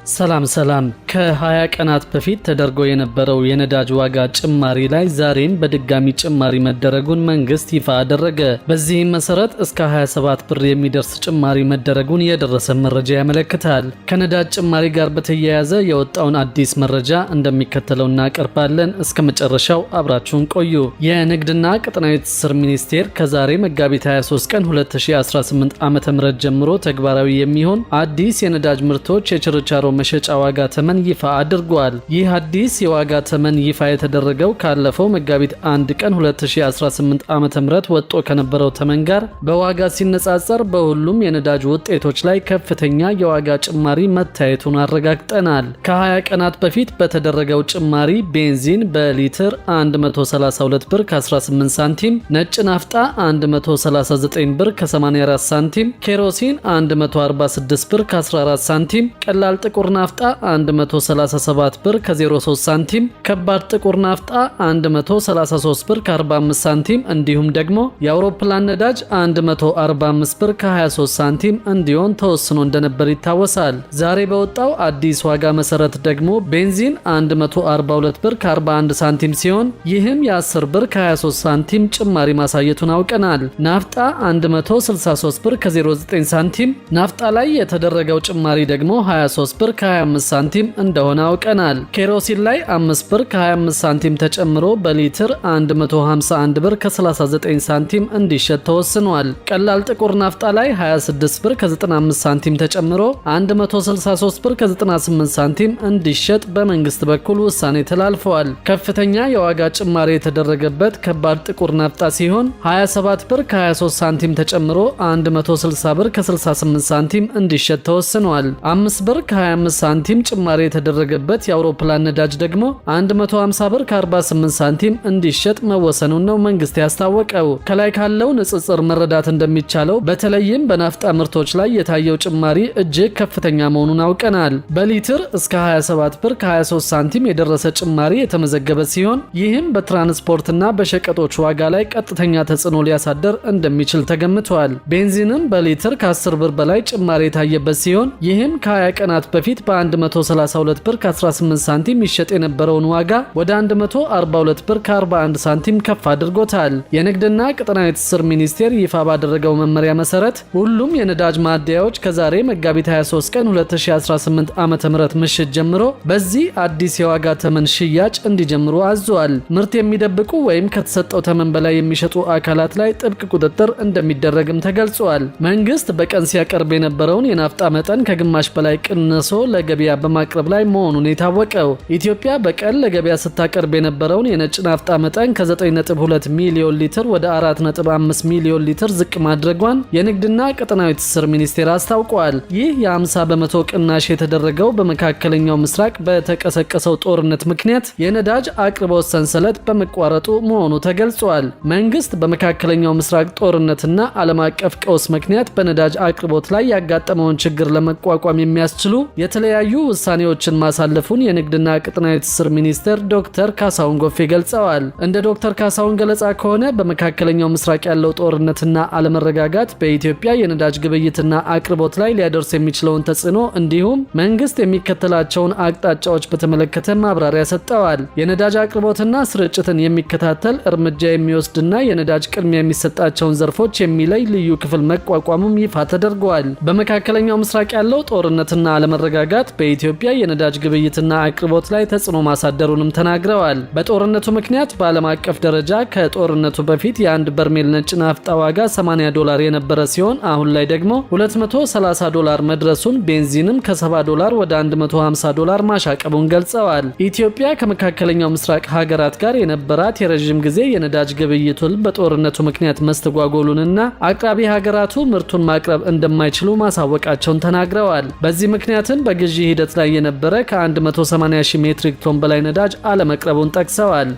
ሰላም ከ20 ቀናት በፊት ተደርጎ የነበረው የነዳጅ ዋጋ ጭማሪ ላይ ዛሬም በድጋሚ ጭማሪ መደረጉን መንግስት ይፋ አደረገ። በዚህም መሰረት እስከ 27 ብር የሚደርስ ጭማሪ መደረጉን የደረሰ መረጃ ያመለክታል። ከነዳጅ ጭማሪ ጋር በተያያዘ የወጣውን አዲስ መረጃ እንደሚከተለው እናቀርባለን። እስከ መጨረሻው አብራችሁን ቆዩ። የንግድና ቀጠናዊ ትስስር ሚኒስቴር ከዛሬ መጋቢት 23 ቀን 2018 ዓ.ም ጀምሮ ተግባራዊ የሚሆን አዲስ የነዳጅ ምርቶች የችርቻሮ መሸጫ ዋጋ ተመን ይፋ አድርጓል። ይህ አዲስ የዋጋ ተመን ይፋ የተደረገው ካለፈው መጋቢት 1 ቀን 2018 ዓ.ም ወጥቶ ከነበረው ተመን ጋር በዋጋ ሲነጻጸር በሁሉም የነዳጅ ውጤቶች ላይ ከፍተኛ የዋጋ ጭማሪ መታየቱን አረጋግጠናል። ከ20 ቀናት በፊት በተደረገው ጭማሪ ቤንዚን በሊትር 132 ብር ከ18 ሳንቲም፣ ነጭ ናፍጣ 139 ብር ከ84 ሳንቲም፣ ኬሮሲን 146 ብር ከ14 ሳንቲም፣ ቀላል ጥቁር ናፍጣ 137 ብር ከ03 ሳንቲም፣ ከባድ ጥቁር ናፍጣ 133 ብር ከ45 ሳንቲም እንዲሁም ደግሞ የአውሮፕላን ነዳጅ 145 ብር ከ23 ሳንቲም እንዲሆን ተወስኖ እንደነበር ይታወሳል። ዛሬ በወጣው አዲስ ዋጋ መሰረት ደግሞ ቤንዚን 142 ብር ከ41 ሳንቲም ሲሆን ይህም የ10 ብር ከ23 ሳንቲም ጭማሪ ማሳየቱን አውቀናል። ናፍጣ 163 ብር ከ09 ሳንቲም፣ ናፍጣ ላይ የተደረገው ጭማሪ ደግሞ 23 ብር ከ25 ሳንቲም እንደሆነ አውቀናል። ኬሮሲን ላይ 5 ብር ከ25 ሳንቲም ተጨምሮ በሊትር 151 ብር ከ39 ሳንቲም እንዲሸጥ ተወስኗል። ቀላል ጥቁር ናፍጣ ላይ 26 ብር ከ95 ሳንቲም ተጨምሮ 163 ብር ከ98 ሳንቲም እንዲሸጥ በመንግስት በኩል ውሳኔ ተላልፈዋል። ከፍተኛ የዋጋ ጭማሪ የተደረገበት ከባድ ጥቁር ናፍጣ ሲሆን 27 ብር ከ23 ሳንቲም ተጨምሮ 160 ብር ከ68 ሳንቲም እንዲሸጥ ተወስኗል። 5 ብር ከ25 ሳንቲም ጭማሪ የተደረገበት የአውሮፕላን ነዳጅ ደግሞ 150 ብር ከ48 ሳንቲም እንዲሸጥ መወሰኑን ነው መንግስት ያስታወቀው። ከላይ ካለው ንጽጽር መረዳት እንደሚቻለው በተለይም በናፍጣ ምርቶች ላይ የታየው ጭማሪ እጅግ ከፍተኛ መሆኑን አውቀናል። በሊትር እስከ 27 ብር ከ23 ሳንቲም የደረሰ ጭማሪ የተመዘገበ ሲሆን ይህም በትራንስፖርትና በሸቀጦች ዋጋ ላይ ቀጥተኛ ተጽዕኖ ሊያሳደር እንደሚችል ተገምቷል። ቤንዚንም በሊትር ከ10 ብር በላይ ጭማሪ የታየበት ሲሆን ይህም ከ20 ቀናት በፊት በ132 ብር ከ18 ሳንቲም ይሸጥ የነበረውን ዋጋ ወደ 142 ብር ከ41 ሳንቲም ከፍ አድርጎታል። የንግድና ቀጠናዊ ትስስር ሚኒስቴር ይፋ ባደረገው መመሪያ መሰረት ሁሉም የነዳጅ ማደያዎች ከዛሬ መጋቢት 23 ቀን 2018 ዓ.ም ምሽት ጀምሮ በዚህ አዲስ የዋጋ ተመን ሽያጭ እንዲጀምሩ አዟል። ምርት የሚደብቁ ወይም ከተሰጠው ተመን በላይ የሚሸጡ አካላት ላይ ጥብቅ ቁጥጥር እንደሚደረግም ተገልጿል። መንግስት በቀን ሲያቀርብ የነበረውን የናፍጣ መጠን ከግማሽ በላይ ቅንሶ ለገበያ በማቅረብ ላይ መሆኑን የታወቀው ኢትዮጵያ በቀን ለገበያ ስታቀርብ የነበረውን የነጭ ናፍጣ መጠን ከ9.2 ሚሊዮን ሊትር ወደ 4.5 ሚሊዮን ሊትር ዝቅ ማድረጓን የንግድና ቀጠናዊ ትስስር ሚኒስቴር አስታውቋል። ይህ የ50 በመቶ ቅናሽ የተደረገው በመካከለኛው ምስራቅ በተቀሰቀሰው ጦርነት ምክንያት የነዳጅ አቅርቦት ሰንሰለት በመቋረጡ መሆኑ ተገልጿል። መንግስት በመካከለኛው ምስራቅ ጦርነትና ዓለም አቀፍ ቀውስ ምክንያት በነዳጅ አቅርቦት ላይ ያጋጠመውን ችግር ለመቋቋም የሚያስችሉ የተለያዩ ውሳኔዎችን ማሳለፉን የንግድና ቀጠናዊ ትስስር ሚኒስትር ዶክተር ካሳሁን ጎፌ ገልጸዋል። እንደ ዶክተር ካሳሁን ገለጻ ከሆነ በመካከለኛው ምስራቅ ያለው ጦርነትና አለመረጋጋት በኢትዮጵያ የነዳጅ ግብይትና አቅርቦት ላይ ሊያደርስ የሚችለውን ተጽዕኖ እንዲሁም መንግስት የሚከተላቸውን አቅጣጫዎች በተመለከተ ማብራሪያ ሰጥተዋል። የነዳጅ አቅርቦትና ስርጭትን የሚከታተል እርምጃ የሚወስድና የነዳጅ ቅድሚያ የሚሰጣቸውን ዘርፎች የሚለይ ልዩ ክፍል መቋቋሙም ይፋ ተደርጓል። በመካከለኛው ምስራቅ ያለው ጦርነትና አለመረጋጋት በኢትዮጵያ የነዳጅ ግብይትና አቅርቦት ላይ ተጽዕኖ ማሳደሩንም ተናግረዋል። በጦርነቱ ምክንያት በዓለም አቀፍ ደረጃ ከጦርነቱ በፊት የአንድ በርሜል ነጭ ናፍጣ ዋጋ $80 የነበረ ሲሆን አሁን ላይ ደግሞ $230 መድረሱን፣ ቤንዚንም ከ$70 ወደ $150 ማሻቀቡን ገልጸዋል። ኢትዮጵያ ከመካከለኛው ምስራቅ ሀገራት ጋር የነበራት የረዥም ጊዜ የነዳጅ ግብይት ውል በጦርነቱ ምክንያት መስተጓጎሉንና አቅራቢ ሀገራቱ ምርቱን ማቅረብ እንደማይችሉ ማሳወቃቸውን ተናግረዋል። በዚህ ምክንያትም በግዢ ሂደት ላይ የነበረ ከ180,000 ሜትሪክ ቶን በላይ ነዳጅ አለመቅረቡን ጠቅሰዋል።